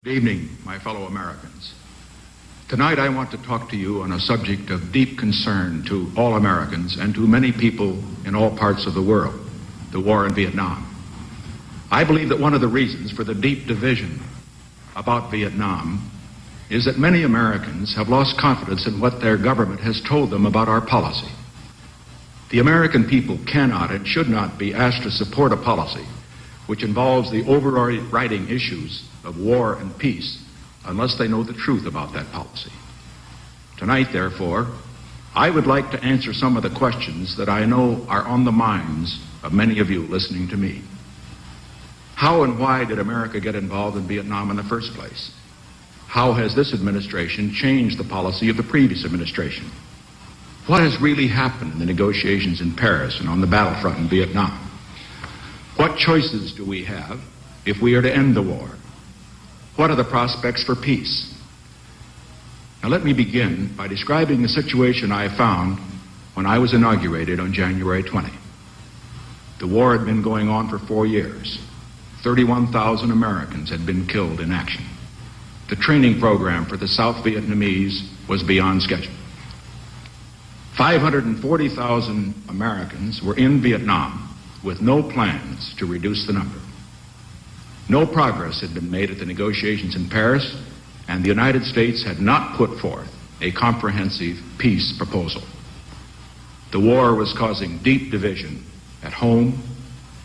Good evening, my fellow Americans. Tonight I want to talk to you on a subject of deep concern to all Americans and to many people in all parts of the world, the war in Vietnam. I believe that one of the reasons for the deep division about Vietnam is that many Americans have lost confidence in what their government has told them about our policy. The American people cannot and should not be asked to support a policy which involves the overriding issues of war and peace unless they know the truth about that policy. Tonight, therefore, I would like to answer some of the questions that I know are on the minds of many of you listening to me. How and why did America get involved in Vietnam in the first place? How has this administration changed the policy of the previous administration? What has really happened in the negotiations in Paris and on the battlefront in Vietnam? What choices do we have if we are to end the war? What are the prospects for peace? Now let me begin by describing the situation I found when I was inaugurated on January 20. The war had been going on for 4 years. 31,000 Americans had been killed in action. The training program for the South Vietnamese was beyond schedule. 540,000 Americans were in Vietnam with no plans to reduce the number. No progress had been made at the negotiations in Paris, and the United States had not put forth a comprehensive peace proposal. The war was causing deep division at home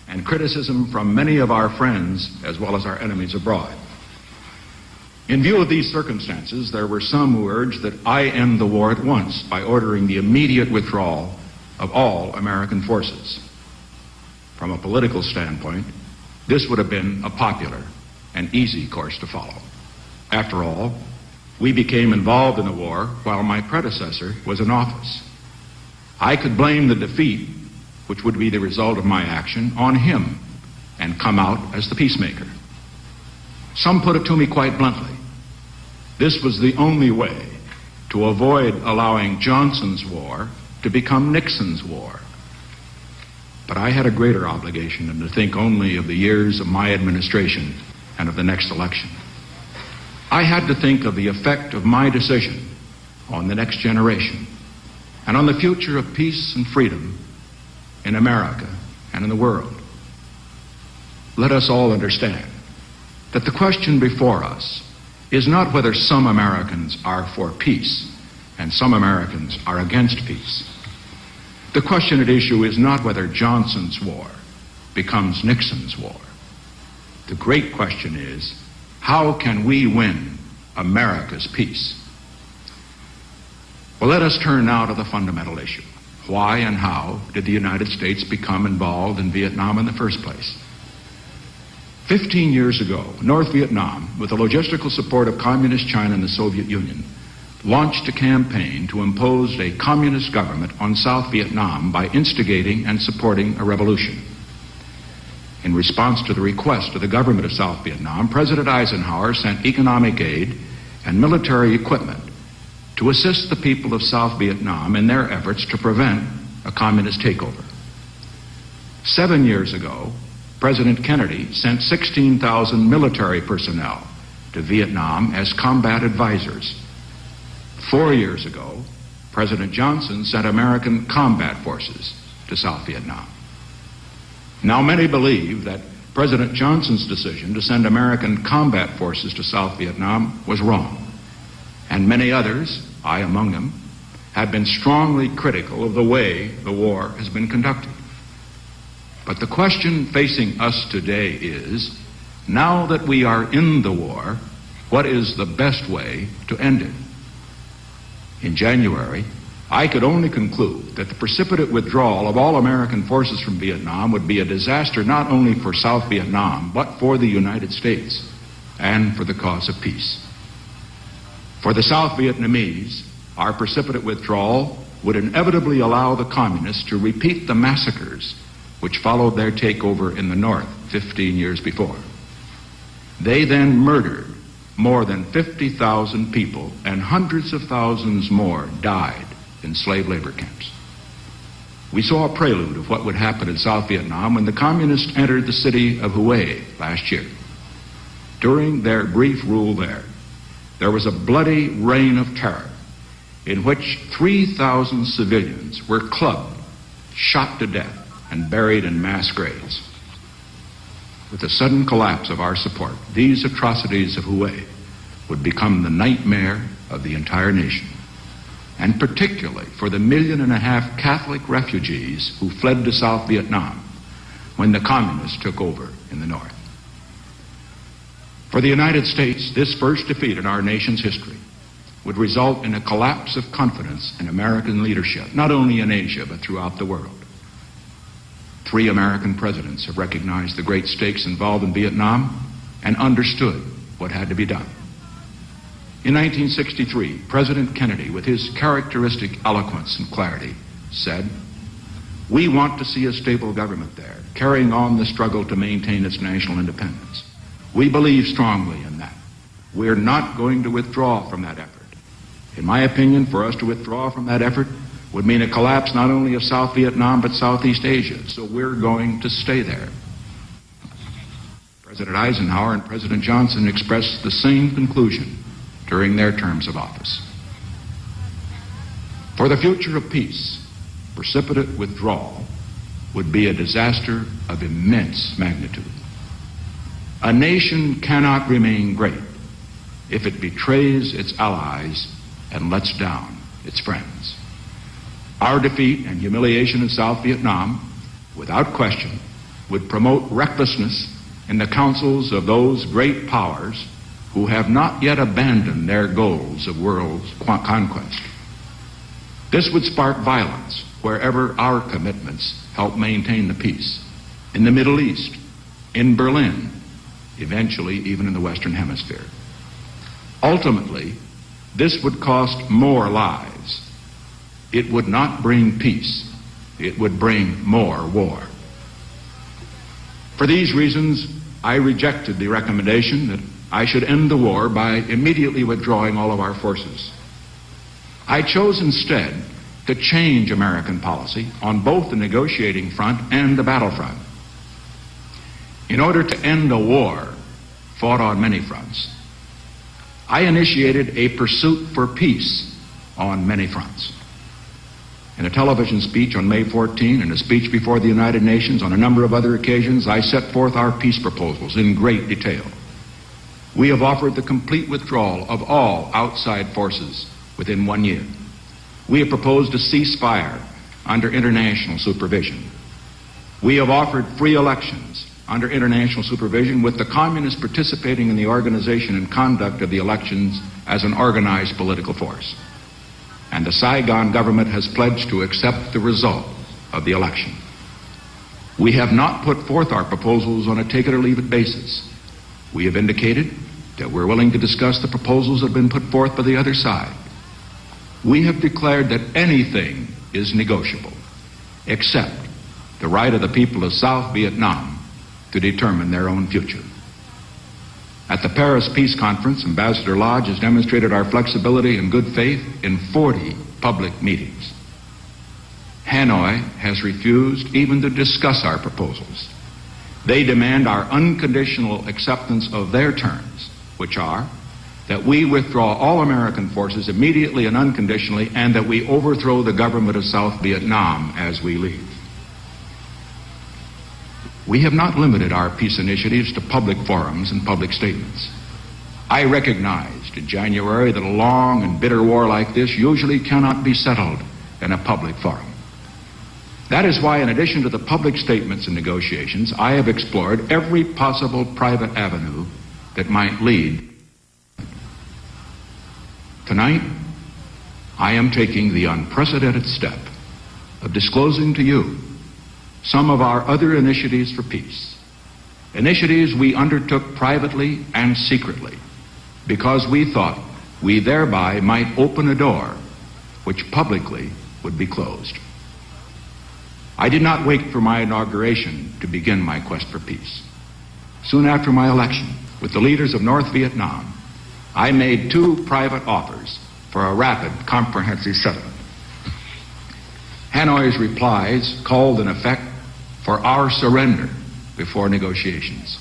and criticism from many of our friends as well as our enemies abroad. In view of these circumstances, there were some who urged that I end the war at once by ordering the immediate withdrawal of all American forces. From a political standpoint, this would have been a popular and easy course to follow. After all, we became involved in the war while my predecessor was in office. I could blame the defeat, which would be the result of my action, on him and come out as the peacemaker. Some put it to me quite bluntly. This was the only way to avoid allowing Johnson's war to become Nixon's war. But I had a greater obligation than to think only of the years of my administration and of the next election. I had to think of the effect of my decision on the next generation and on the future of peace and freedom in America and in the world. Let us all understand that the question before us is not whether some Americans are for peace and some Americans are against peace. The question at issue is not whether Johnson's war becomes Nixon's war. The great question is, how can we win America's peace? Well, let us turn now to the fundamental issue. Why and how did the United States become involved in Vietnam in the first place? 15 years ago, North Vietnam, with the logistical support of Communist China and the Soviet Union, launched a campaign to impose a communist government on South Vietnam by instigating and supporting a revolution. In response to the request of the government of South Vietnam, President Eisenhower sent economic aid and military equipment to assist the people of South Vietnam in their efforts to prevent a communist takeover. 7 years ago, President Kennedy sent 16,000 military personnel to Vietnam as combat advisors. 4 years ago, President Johnson sent American combat forces to South Vietnam. Now, many believe that President Johnson's decision to send American combat forces to South Vietnam was wrong, and many others, I among them, have been strongly critical of the way the war has been conducted. But the question facing us today is, now that we are in the war, what is the best way to end it? In January, I could only conclude that the precipitate withdrawal of all American forces from Vietnam would be a disaster not only for South Vietnam, but for the United States and for the cause of peace. For the South Vietnamese, our precipitate withdrawal would inevitably allow the communists to repeat the massacres which followed their takeover in the North 15 years before. They then murdered more than 50,000 people, and hundreds of thousands more died in slave labor camps. We saw a prelude of what would happen in South Vietnam when the communists entered the city of Hue last year. During their brief rule there was a bloody reign of terror in which 3,000 civilians were clubbed, shot to death, and buried in mass graves. With the sudden collapse of our support, these atrocities of Hue would become the nightmare of the entire nation, and particularly for the 1.5 million Catholic refugees who fled to South Vietnam when the communists took over in the north. For the United States, this first defeat in our nation's history would result in a collapse of confidence in American leadership, not only in Asia, but throughout the world. 3 American presidents have recognized the great stakes involved in Vietnam and understood what had to be done. In 1963, President Kennedy, with his characteristic eloquence and clarity, said, "We want to see a stable government there, carrying on the struggle to maintain its national independence. We believe strongly in that. We're not going to withdraw from that effort." In my opinion, for us to withdraw from that effort would mean a collapse not only of South Vietnam, but Southeast Asia. So we're going to stay there. President Eisenhower and President Johnson expressed the same conclusion during their terms of office. For the future of peace, precipitate withdrawal would be a disaster of immense magnitude. A nation cannot remain great if it betrays its allies and lets down its friends. Our defeat and humiliation in South Vietnam, without question, would promote recklessness in the councils of those great powers who have not yet abandoned their goals of world conquest. This would spark violence wherever our commitments help maintain the peace, in the Middle East, in Berlin, eventually even in the Western Hemisphere. Ultimately, this would cost more lives. It would not bring peace. It would bring more war. For these reasons, I rejected the recommendation that I should end the war by immediately withdrawing all of our forces. I chose instead to change American policy on both the negotiating front and the battlefront. In order to end a war fought on many fronts, I initiated a pursuit for peace on many fronts. In a television speech on May 14 and a speech before the United Nations on a number of other occasions, I set forth our peace proposals in great detail. We have offered the complete withdrawal of all outside forces within 1 year. We have proposed a ceasefire under international supervision. We have offered free elections under international supervision, with the communists participating in the organization and conduct of the elections as an organized political force. And the Saigon government has pledged to accept the result of the election. We have not put forth our proposals on a take-it-or-leave-it basis. We have indicated that we're willing to discuss the proposals that have been put forth by the other side. We have declared that anything is negotiable, except the right of the people of South Vietnam to determine their own future. At the Paris Peace Conference, Ambassador Lodge has demonstrated our flexibility and good faith in 40 public meetings. Hanoi has refused even to discuss our proposals. They demand our unconditional acceptance of their terms, which are that we withdraw all American forces immediately and unconditionally, and that we overthrow the government of South Vietnam as we leave. We have not limited our peace initiatives to public forums and public statements. I recognized in January that a long and bitter war like this usually cannot be settled in a public forum. That is why, in addition to the public statements and negotiations, I have explored every possible private avenue that might lead. Tonight, I am taking the unprecedented step of disclosing to you some of our other initiatives for peace, initiatives we undertook privately and secretly, because we thought we thereby might open a door which publicly would be closed. I did not wait for my inauguration to begin my quest for peace. Soon after my election, with the leaders of North Vietnam, I made 2 private offers for a rapid, comprehensive settlement. Hanoi's replies called in effect for our surrender before negotiations.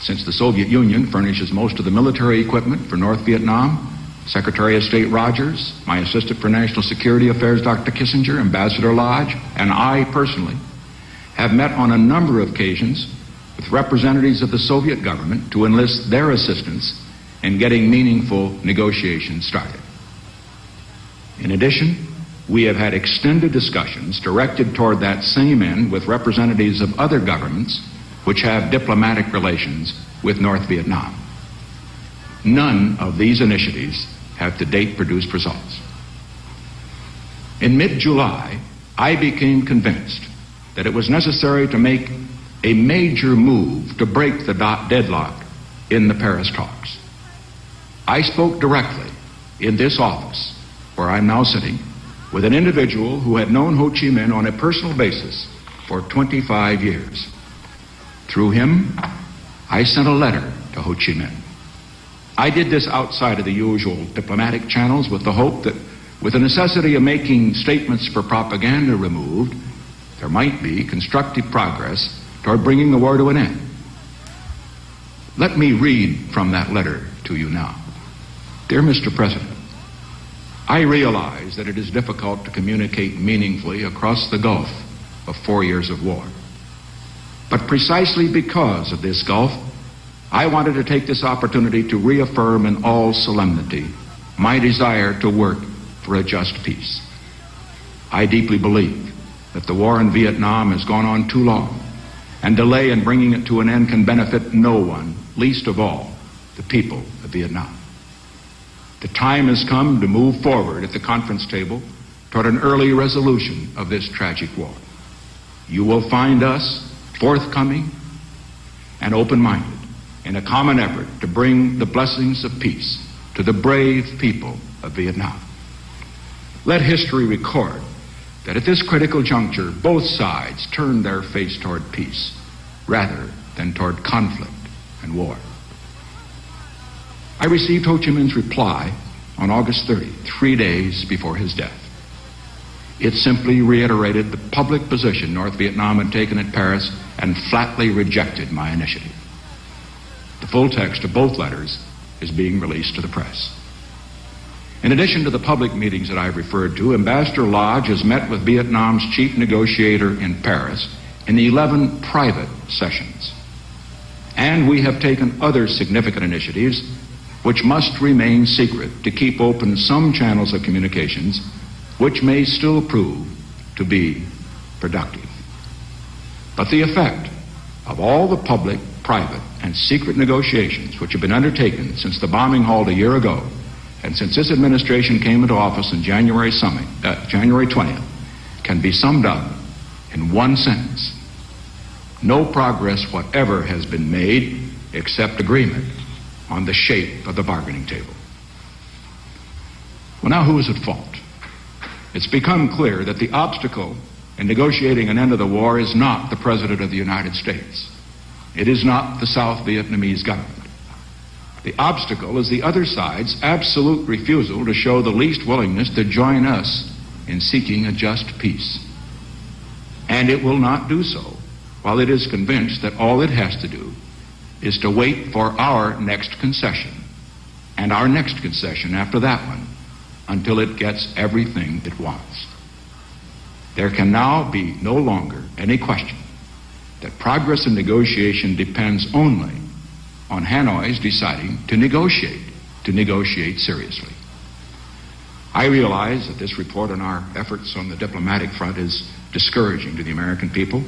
Since the Soviet Union furnishes most of the military equipment for North Vietnam, Secretary of State Rogers, my Assistant for National Security Affairs, Dr. Kissinger, Ambassador Lodge, and I personally have met on a number of occasions with representatives of the Soviet government to enlist their assistance in getting meaningful negotiations started. In addition, we have had extended discussions directed toward that same end with representatives of other governments which have diplomatic relations with North Vietnam. None of these initiatives have to date produced results. In mid-July, I became convinced that it was necessary to make a major move to break the deadlock in the Paris talks. I spoke directly in this office, where I'm now sitting, with an individual who had known Ho Chi Minh on a personal basis for 25 years. Through him, I sent a letter to Ho Chi Minh. I did this outside of the usual diplomatic channels with the hope that, with the necessity of making statements for propaganda removed, there might be constructive progress toward bringing the war to an end. Let me read from that letter to you now. Dear Mr. President, I realize that it is difficult to communicate meaningfully across the gulf of 4 years of war. But precisely because of this gulf, I wanted to take this opportunity to reaffirm in all solemnity my desire to work for a just peace. I deeply believe that the war in Vietnam has gone on too long, and delay in bringing it to an end can benefit no one, least of all the people of Vietnam. The time has come to move forward at the conference table toward an early resolution of this tragic war. You will find us forthcoming and open-minded in a common effort to bring the blessings of peace to the brave people of Vietnam. Let history record that at this critical juncture, both sides turned their face toward peace rather than toward conflict and war. I received Ho Chi Minh's reply on August 30, 3 days before his death. It simply reiterated the public position North Vietnam had taken at Paris and flatly rejected my initiative. The full text of both letters is being released to the press. In addition to the public meetings that I've referred to, Ambassador Lodge has met with Vietnam's chief negotiator in Paris in 11 private sessions. And we have taken other significant initiatives which must remain secret to keep open some channels of communications which may still prove to be productive. But the effect of all the public, private, and secret negotiations which have been undertaken since the bombing halt a year ago and since this administration came into office on January 20th, can be summed up in one sentence. No progress whatever has been made except agreement on the shape of the bargaining table. Well, now who is at fault? It's become clear that the obstacle in negotiating an end of the war is not the President of the United States. It is not the South Vietnamese government. The obstacle is the other side's absolute refusal to show the least willingness to join us in seeking a just peace. And it will not do so while it is convinced that all it has to do is to wait for our next concession and our next concession after that one until it gets everything it wants. There can now be no longer any question that progress in negotiation depends only on Hanoi's deciding to negotiate seriously. I realize that this report on our efforts on the diplomatic front is discouraging to the American people,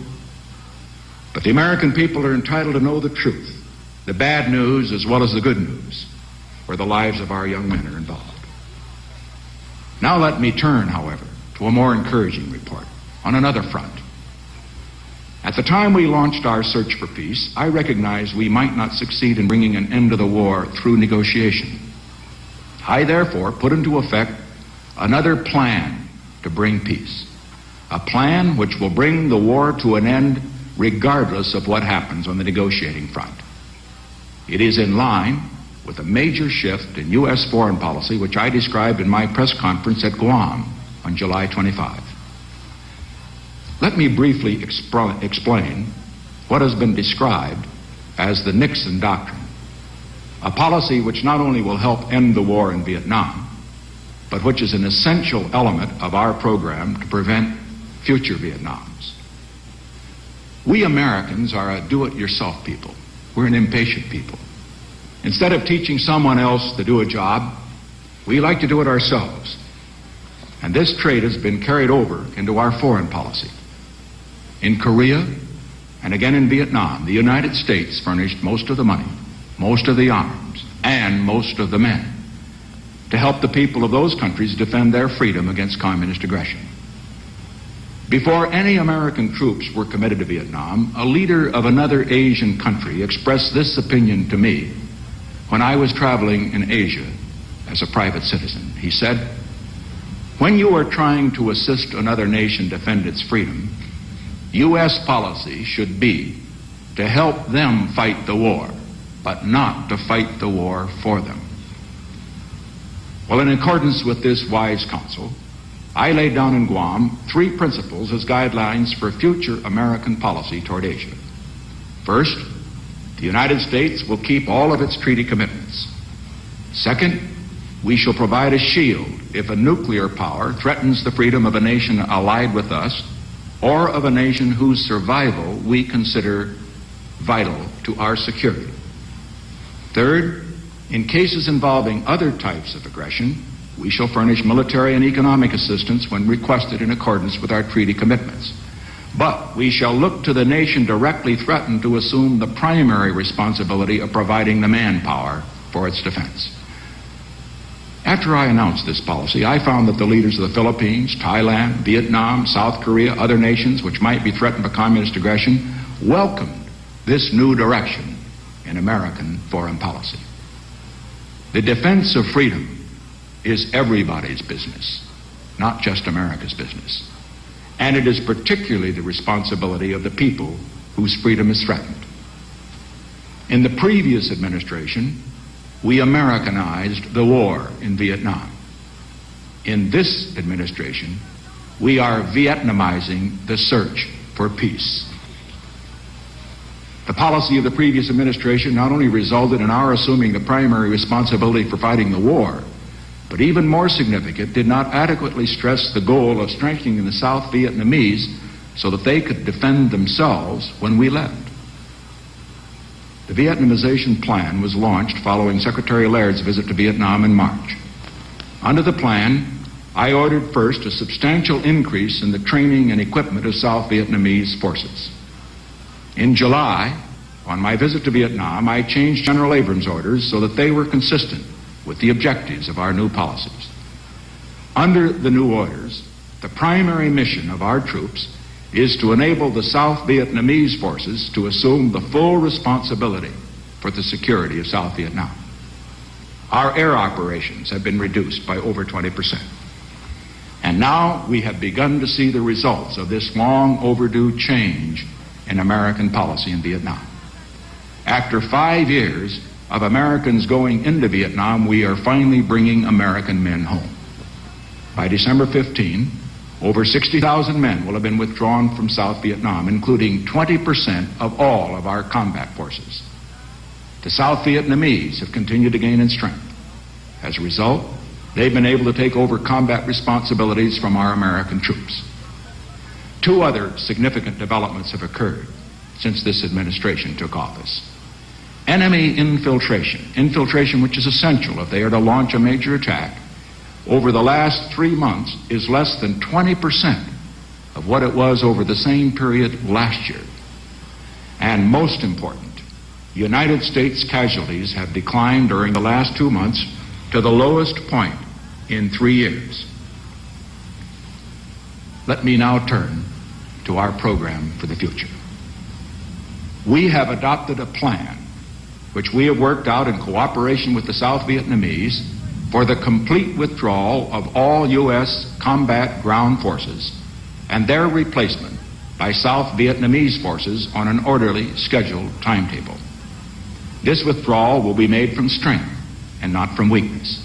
but the American people are entitled to know the truth, the bad news as well as the good news, where the lives of our young men are involved. Now let me turn, however, to a more encouraging report on another front. At the time we launched our search for peace, I recognized we might not succeed in bringing an end to the war through negotiation. I therefore put into effect another plan to bring peace, a plan which will bring the war to an end regardless of what happens on the negotiating front. It is in line with a major shift in U.S. foreign policy which I described in my press conference at Guam on July 25. Let me briefly explain what has been described as the Nixon Doctrine, a policy which not only will help end the war in Vietnam, but which is an essential element of our program to prevent future Vietnams. We Americans are a do-it-yourself people. We're an impatient people. Instead of teaching someone else to do a job, we like to do it ourselves. And this trait has been carried over into our foreign policy. In Korea and again in Vietnam, the United States furnished most of the money, most of the arms, and most of the men to help the people of those countries defend their freedom against communist aggression. Before any American troops were committed to Vietnam, a leader of another Asian country expressed this opinion to me when I was traveling in Asia as a private citizen. He said, "When you are trying to assist another nation defend its freedom, U.S. policy should be to help them fight the war, but not to fight the war for them." Well, in accordance with this wise counsel, I laid down in Guam 3 principles as guidelines for future American policy toward Asia. First, the United States will keep all of its treaty commitments. Second, we shall provide a shield if a nuclear power threatens the freedom of a nation allied with us or of a nation whose survival we consider vital to our security. Third, in cases involving other types of aggression, we shall furnish military and economic assistance when requested in accordance with our treaty commitments. But we shall look to the nation directly threatened to assume the primary responsibility of providing the manpower for its defense. After I announced this policy, I found that the leaders of the Philippines, Thailand, Vietnam, South Korea, other nations which might be threatened by communist aggression welcomed this new direction in American foreign policy. The defense of freedom is everybody's business, not just America's business. And it is particularly the responsibility of the people whose freedom is threatened. In the previous administration, we Americanized the war in Vietnam. In this administration, we are Vietnamizing the search for peace. The policy of the previous administration not only resulted in our assuming the primary responsibility for fighting the war, but even more significant, did not adequately stress the goal of strengthening the South Vietnamese so that they could defend themselves when we left. The Vietnamization plan was launched following Secretary Laird's visit to Vietnam in March. Under the plan, I ordered first a substantial increase in the training and equipment of South Vietnamese forces. In July, on my visit to Vietnam, I changed General Abrams' orders so that they were consistent with the objectives of our new policies. Under the new orders, the primary mission of our troops is to enable the South Vietnamese forces to assume the full responsibility for the security of South Vietnam. Our air operations have been reduced by over 20%. And now we have begun to see the results of this long overdue change in American policy in Vietnam. After 5 years of Americans going into Vietnam, we are finally bringing American men home. By December 15, over 60,000 men will have been withdrawn from South Vietnam, including 20% of all of our combat forces. The South Vietnamese have continued to gain in strength. As a result, they've been able to take over combat responsibilities from our American troops. 2 other significant developments have occurred since this administration took office. Enemy infiltration which is essential if they are to launch a major attack, over the last 3 months is less than 20% of what it was over the same period last year. And most important, United States casualties have declined during the last 2 months to the lowest point in 3 years. Let me now turn to our program for the future. We have adopted a plan which we have worked out in cooperation with the South Vietnamese for the complete withdrawal of all U.S. combat ground forces and their replacement by South Vietnamese forces on an orderly, scheduled timetable. This withdrawal will be made from strength and not from weakness.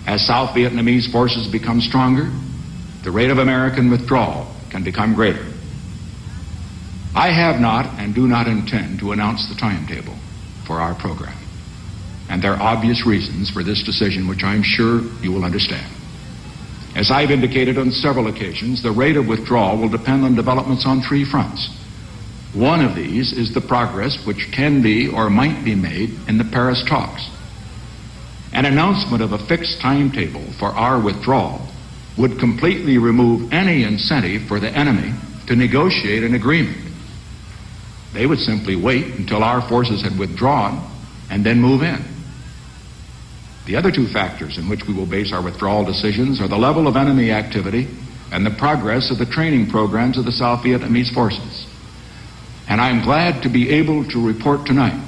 As South Vietnamese forces become stronger, the rate of American withdrawal can become greater. I have not and do not intend to announce the timetable. for our program. And there are obvious reasons for this decision, which I'm sure you will understand. As I've indicated on several occasions, the rate of withdrawal will depend on developments on three fronts. One of these is the progress which can be or might be made in the Paris talks. An announcement of a fixed timetable for our withdrawal would completely remove any incentive for the enemy to negotiate an agreement. They would simply wait until our forces had withdrawn and then move in. The other two factors in which we will base our withdrawal decisions are the level of enemy activity and the progress of the training programs of the South Vietnamese forces. And I'm glad to be able to report tonight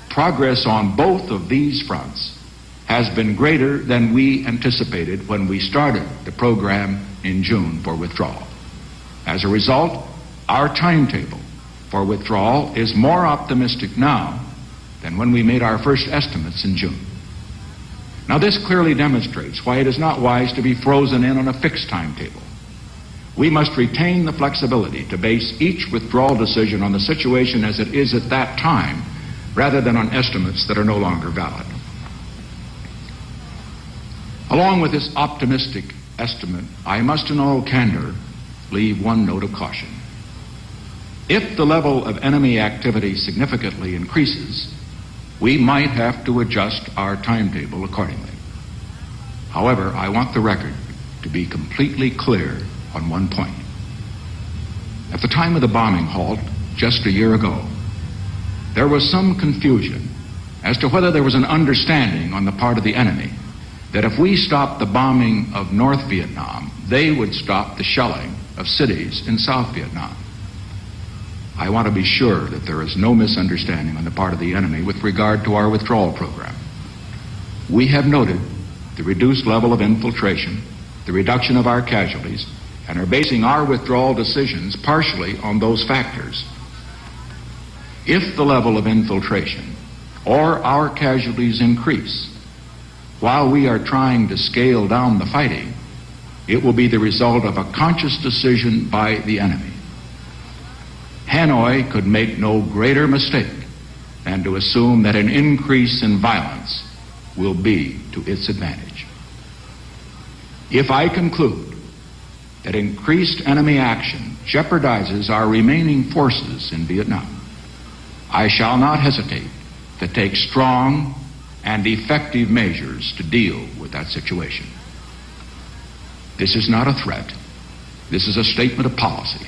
progress on both of these fronts has been greater than we anticipated when we started the program in June for withdrawal. As a result, our timetable for withdrawal is more optimistic now than when we made our first estimates in June. Now, this clearly demonstrates why it is not wise to be frozen in on a fixed timetable. We must retain the flexibility to base each withdrawal decision on the situation as it is at that time, rather than on estimates that are no longer valid. Along with this optimistic estimate, I must in all candor leave one note of caution. If the level of enemy activity significantly increases, we might have to adjust our timetable accordingly. However, I want the record to be completely clear on one point. At the time of the bombing halt, just a year ago, there was some confusion as to whether there was an understanding on the part of the enemy that if we stopped the bombing of North Vietnam, they would stop the shelling of cities in South Vietnam. I want to be sure that there is no misunderstanding on the part of the enemy with regard to our withdrawal program. We have noted the reduced level of infiltration, the reduction of our casualties, and are basing our withdrawal decisions partially on those factors. If the level of infiltration or our casualties increase while we are trying to scale down the fighting, it will be the result of a conscious decision by the enemy. Hanoi could make no greater mistake than to assume that an increase in violence will be to its advantage. If I conclude that increased enemy action jeopardizes our remaining forces in Vietnam, I shall not hesitate to take strong and effective measures to deal with that situation. This is not a threat. This is a statement of policy,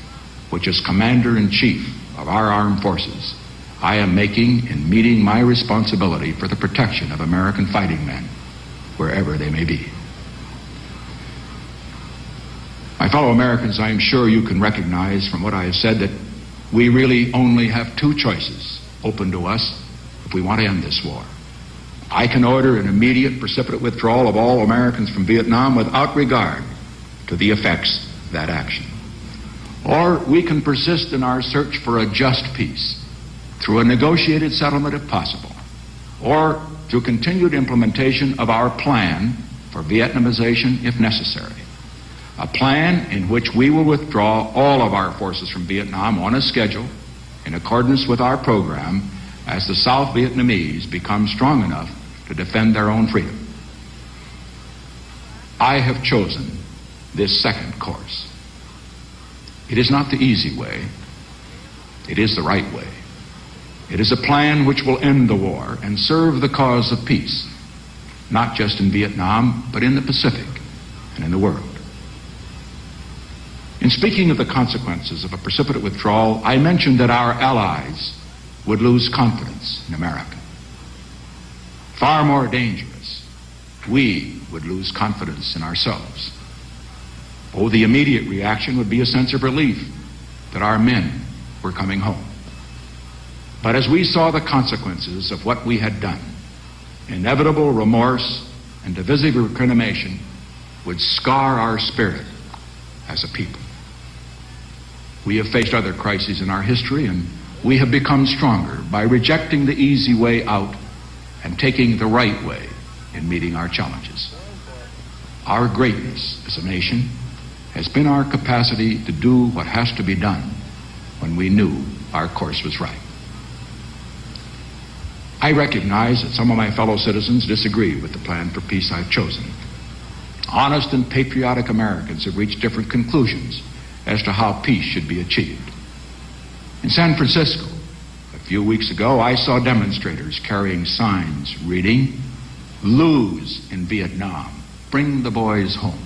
which as Commander-in-Chief of our armed forces, I am making in meeting my responsibility for the protection of American fighting men, wherever they may be. My fellow Americans, I am sure you can recognize from what I have said that we really only have two choices open to us if we want to end this war. I can order an immediate precipitate withdrawal of all Americans from Vietnam without regard to the effects of that action. Or we can persist in our search for a just peace through a negotiated settlement if possible, or through continued implementation of our plan for Vietnamization if necessary. A plan in which we will withdraw all of our forces from Vietnam on a schedule in accordance with our program as the South Vietnamese become strong enough to defend their own freedom. I have chosen this second course. It is not the easy way. It is the right way. It is a plan which will end the war and serve the cause of peace, not just in Vietnam, but in the Pacific and in the world. In speaking of the consequences of a precipitate withdrawal, I mentioned that our allies would lose confidence in America. Far more dangerous, we would lose confidence in ourselves. Oh, the immediate reaction would be a sense of relief that our men were coming home. But as we saw the consequences of what we had done, inevitable remorse and divisive recrimination would scar our spirit as a people. We have faced other crises in our history, and we have become stronger by rejecting the easy way out and taking the right way in meeting our challenges. Our greatness as a nation has been our capacity to do what has to be done when we knew our course was right. I recognize that some of my fellow citizens disagree with the plan for peace I've chosen. Honest and patriotic Americans have reached different conclusions as to how peace should be achieved. In San Francisco, a few weeks ago, I saw demonstrators carrying signs reading, "Lose in Vietnam, bring the boys home."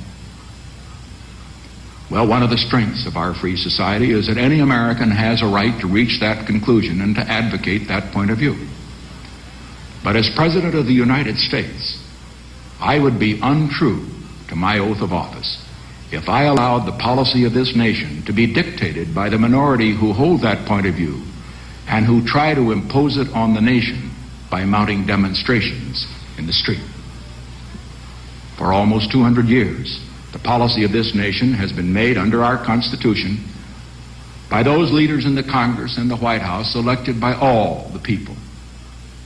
Well, one of the strengths of our free society is that any American has a right to reach that conclusion and to advocate that point of view. But as President of the United States, I would be untrue to my oath of office if I allowed the policy of this nation to be dictated by the minority who hold that point of view and who try to impose it on the nation by mounting demonstrations in the street. For almost 200 years, the policy of this nation has been made under our Constitution by those leaders in the Congress and the White House elected by all the people.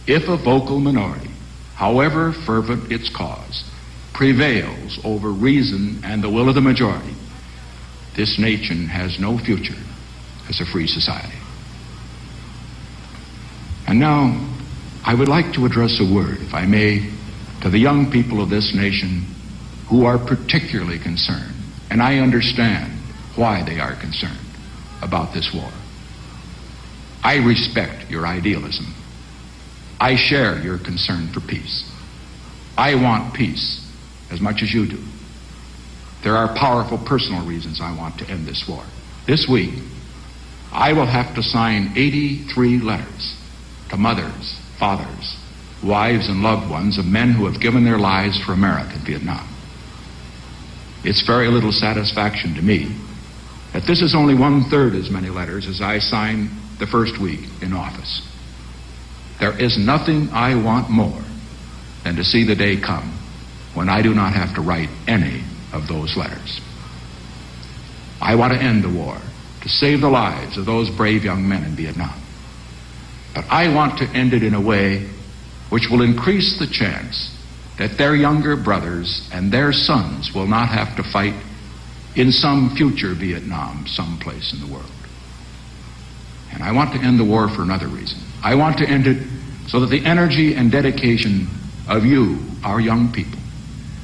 If a vocal minority, however fervent its cause, prevails over reason and the will of the majority, this nation has no future as a free society. And now, I would like to address a word, if I may, to the young people of this nation who are particularly concerned, and I understand why they are concerned about this war. I respect your idealism. I share your concern for peace. I want peace as much as you do. There are powerful personal reasons I want to end this war. This week, I will have to sign 83 letters to mothers, fathers, wives, and loved ones of men who have given their lives for America in Vietnam. It's very little satisfaction to me that this is only 1/3 as many letters as I signed the first week in office. There is nothing I want more than to see the day come when I do not have to write any of those letters. I want to end the war, to save the lives of those brave young men in Vietnam. But I want to end it in a way which will increase the chance that their younger brothers and their sons will not have to fight in some future Vietnam someplace in the world. And I want to end the war for another reason. I want to end it so that the energy and dedication of you, our young people,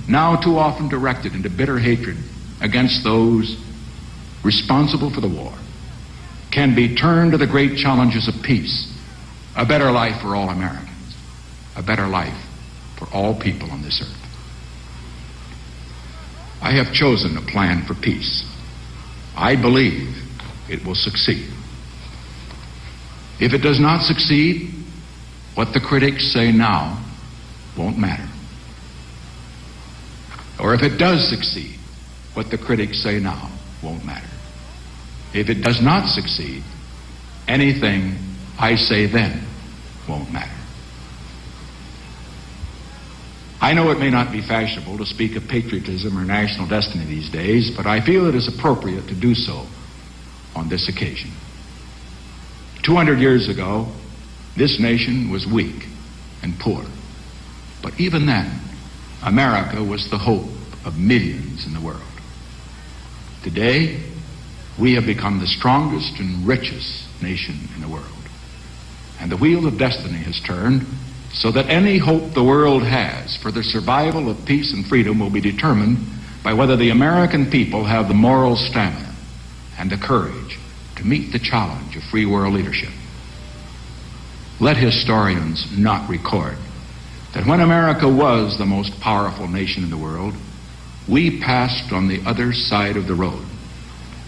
now too often directed into bitter hatred against those responsible for the war, can be turned to the great challenges of peace, a better life for all Americans, a better life for all people on this earth. I have chosen a plan for peace. I believe it will succeed. If it does not succeed, what the critics say now won't matter. Or if it does succeed, what the critics say now won't matter. If it does not succeed, anything I say then won't matter. I know it may not be fashionable to speak of patriotism or national destiny these days, but I feel it is appropriate to do so on this occasion. 200 years ago, this nation was weak and poor. But even then, America was the hope of millions in the world. Today, we have become the strongest and richest nation in the world. And the wheel of destiny has turned so that any hope the world has for the survival of peace and freedom will be determined by whether the American people have the moral stamina and the courage to meet the challenge of free world leadership. Let historians not record that when America was the most powerful nation in the world, we passed on the other side of the road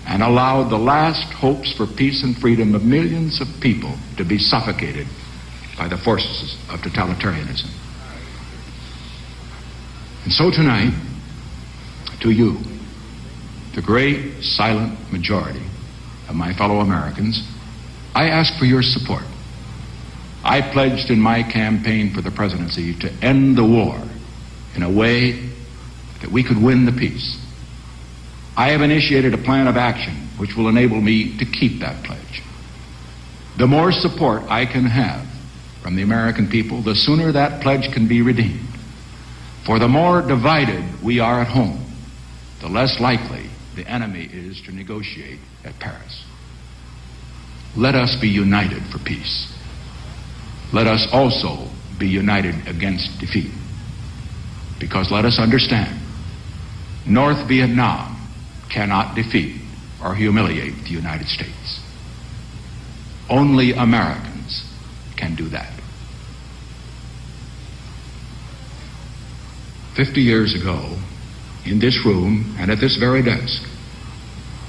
and allowed the last hopes for peace and freedom of millions of people to be suffocated by the forces of totalitarianism. And so tonight, to you, the great silent majority of my fellow Americans, I ask for your support. I pledged in my campaign for the presidency to end the war in a way that we could win the peace. I have initiated a plan of action which will enable me to keep that pledge. The more support I can have from the American people, the sooner that pledge can be redeemed. For the more divided we are at home, the less likely the enemy is to negotiate at Paris. Let us be united for peace. let us also be united against defeat. Because let us understand, North Vietnam cannot defeat or humiliate the United States. Only Americans can do that. 50 years ago, in this room and at this very desk,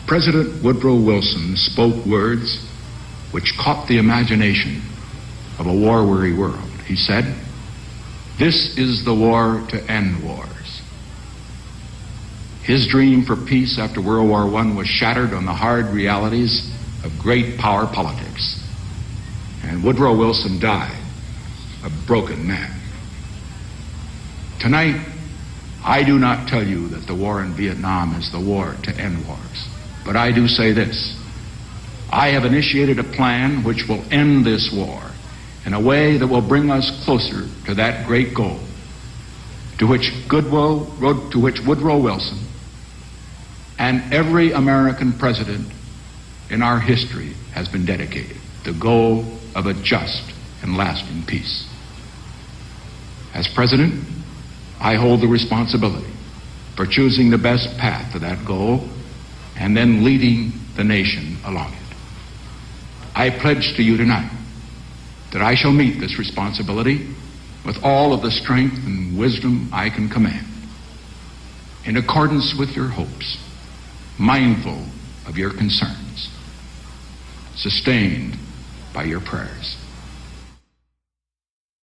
President Woodrow Wilson spoke words which caught the imagination of a war-weary world. He said, "This is the war to end wars." His dream for peace after World War I was shattered on the hard realities of great power politics. And Woodrow Wilson died a broken man. Tonight, I do not tell you that the war in Vietnam is the war to end wars, but I do say this. I have initiated a plan which will end this war in a way that will bring us closer to that great goal to which Woodrow Wilson and every American president in our history has been dedicated, the goal of a just and lasting peace. As president, I hold the responsibility for choosing the best path to that goal and then leading the nation along it. I pledge to you tonight that I shall meet this responsibility with all of the strength and wisdom I can command, in accordance with your hopes, mindful of your concerns, sustained by your prayers.